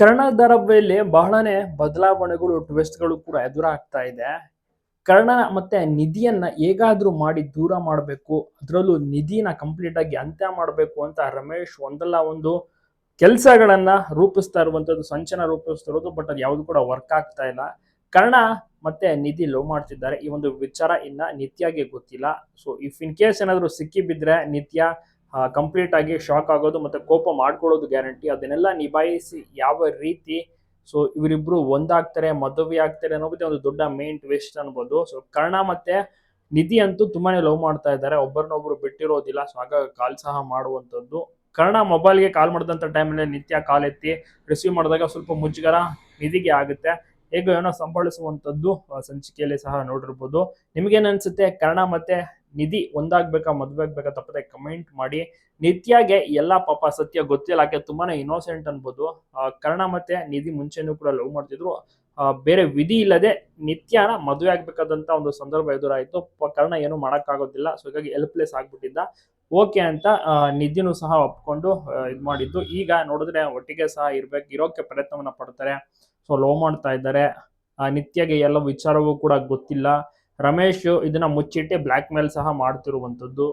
ಕರ್ಣಧಾರ ಮೇಲೆ ಬಹಳನೇ ಬದಲಾವಣೆಗಳು ಟ್ವಿಸ್ಟ್‌ಗಳು ಕೂಡ ಎದುರಾಗ್ತಾ ಇದೆ. ಕರ್ಣ ಮತ್ತೆ ನಿಧಿಯನ್ನ ಹೇಗಾದ್ರೂ ಮಾಡಿ ದೂರ ಮಾಡಬೇಕು. ಅದರಲ್ಲೂ ನಿಧಿನ ಕಂಪ್ಲೀಟ್ ಆಗಿ ಅಂತ್ಯ ಮಾಡಬೇಕು ಅಂತ ರಮೇಶ್ ಒಂದಲ್ಲ ಒಂದು ಕೆಲಸಗಳನ್ನ ರೂಪಿಸ್ತಾ ಇರುವಂತದ್ದು, ಸಂಚನ ರೂಪಿಸ್ತಾ ಇರೋದು. ಬಟ್ ಅದು ಯಾವುದು ಕೂಡ ವರ್ಕ್ ಆಗ್ತಾ ಇಲ್ಲ. ಕರ್ಣ ಮತ್ತೆ ನಿಧಿ ಲವ್ ಮಾಡ್ತಿದ್ದಾರೆ. ಈ ಒಂದು ವಿಚಾರ ಇನ್ನ ನಿತ್ಯಾಗೆ ಗೊತ್ತಿಲ್ಲ. ಸೊ ಇಫ್ ಇನ್ ಕೇಸ್ ಏನಾದ್ರು ಸಿಕ್ಕಿ ಬಿದ್ರೆ ನಿತ್ಯ ಕಂಪ್ಲೀಟ್ ಆಗಿ ಶಾಕ್ ಆಗೋದು ಮತ್ತೆ ಕೋಪ ಮಾಡ್ಕೊಳ್ಳೋದು ಗ್ಯಾರಂಟಿ. ಅದನ್ನೆಲ್ಲ ನಿಭಾಯಿಸಿ ಯಾವ ರೀತಿ ಸೊ ಇವರಿಬ್ರು ಒಂದಾಗ್ತಾರೆ, ಮದುವೆ ಆಗ್ತಾರೆ ಅನ್ನೋದೇ ಒಂದು ದೊಡ್ಡ ಮೇನ್ ಟ್ವಿಸ್ಟ್ ಅನ್ಬೋದು. ಸೊ ಕರ್ಣ ಮತ್ತೆ ನಿಧಿ ಅಂತೂ ತುಂಬಾನೇ ಲವ್ ಮಾಡ್ತಾ ಇದ್ದಾರೆ, ಒಬ್ಬರನ್ನೊಬ್ರು ಬಿಟ್ಟಿರೋದಿಲ್ಲ. ಸೊ ಹಾಗಾಗಿ ಕಾಲ್ ಸಹ ಮಾಡುವಂತದ್ದು. ಕರ್ಣ ಮೊಬೈಲ್ಗೆ ಕಾಲ್ ಮಾಡಿದಂತ ಟೈಮಲ್ಲಿ ನಿತ್ಯ ಕಾಲ್ ಎತ್ತಿ ರಿಸೀವ್ ಮಾಡಿದಾಗ ಸ್ವಲ್ಪ ಮುಜುಗರ ನಿಧಿಗೆ ಆಗುತ್ತೆ. ಹೇಗೋ ಏನೋ ಸಂಭಾಳಿಸುವಂತದ್ದು ಸಂಚಿಕೆಯಲ್ಲಿ ಸಹ ನೋಡಿರ್ಬೋದು. ನಿಮ್ಗೇನ್ ಅನ್ಸುತ್ತೆ? ಕರ್ಣ ಮತ್ತೆ ನಿಧಿ ಒಂದಾಗ್ಬೇಕಾ, ಮದ್ವೆ ಆಗ್ಬೇಕಾ? ತಪ್ಪದೆ ಕಮೆಂಟ್ ಮಾಡಿ. ನಿತ್ಯಾಗೆ ಎಲ್ಲಾ ಪಾಪ ಸತ್ಯ ಗೊತ್ತಿಲ್ಲ, ಆಕೆ ತುಂಬಾನೇ ಇನ್ನೋಸೆಂಟ್ ಅನ್ಬೋದು. ಕರ್ಣ ಮತ್ತೆ ನಿಧಿ ಮುಂಚೆನೂ ಕೂಡ ಲವ್ ಮಾಡ್ತಿದ್ರು. ಬೇರೆ ವಿಧಿ ಇಲ್ಲದೆ ನಿತ್ಯನ ಮದುವೆ ಆಗ್ಬೇಕಾದಂತ ಒಂದು ಸಂದರ್ಭ ಎದುರಾಯ್ತು. ಕರ್ಣ ಏನು ಮಾಡಕ್ಕಾಗೋದಿಲ್ಲ. ಸೊ ಹೀಗಾಗಿ ಹೆಲ್ಪ್ಲೆಸ್ ಆಗ್ಬಿಟ್ಟಿದ್ದ. ಓಕೆ ಅಂತ ನಿಧಿನೂ ಸಹ ಒಪ್ಕೊಂಡು ಇದ್ ಮಾಡಿದ್ದು. ಈಗ ನೋಡಿದ್ರೆ ಒಟ್ಟಿಗೆ ಸಹ ಇರೋಕೆ ಪ್ರಯತ್ನವನ್ನ ಪಡ್ತಾರೆ. ಸೊ ಲವ್ ಮಾಡ್ತಾ ಇದ್ದಾರೆ. ನಿತ್ಯಗೆ ಎಲ್ಲ ವಿಚಾರವೂ ಕೂಡ ಗೊತ್ತಿಲ್ಲ. ರಮೇಶ್ ಇದನ್ನ ಮುಚ್ಚಿಟ್ಟೆ ಬ್ಲಾಕ್ ಮೇಲ್ ಸಹ ಮಾಡ್ತಿರುವಂತದ್ದು.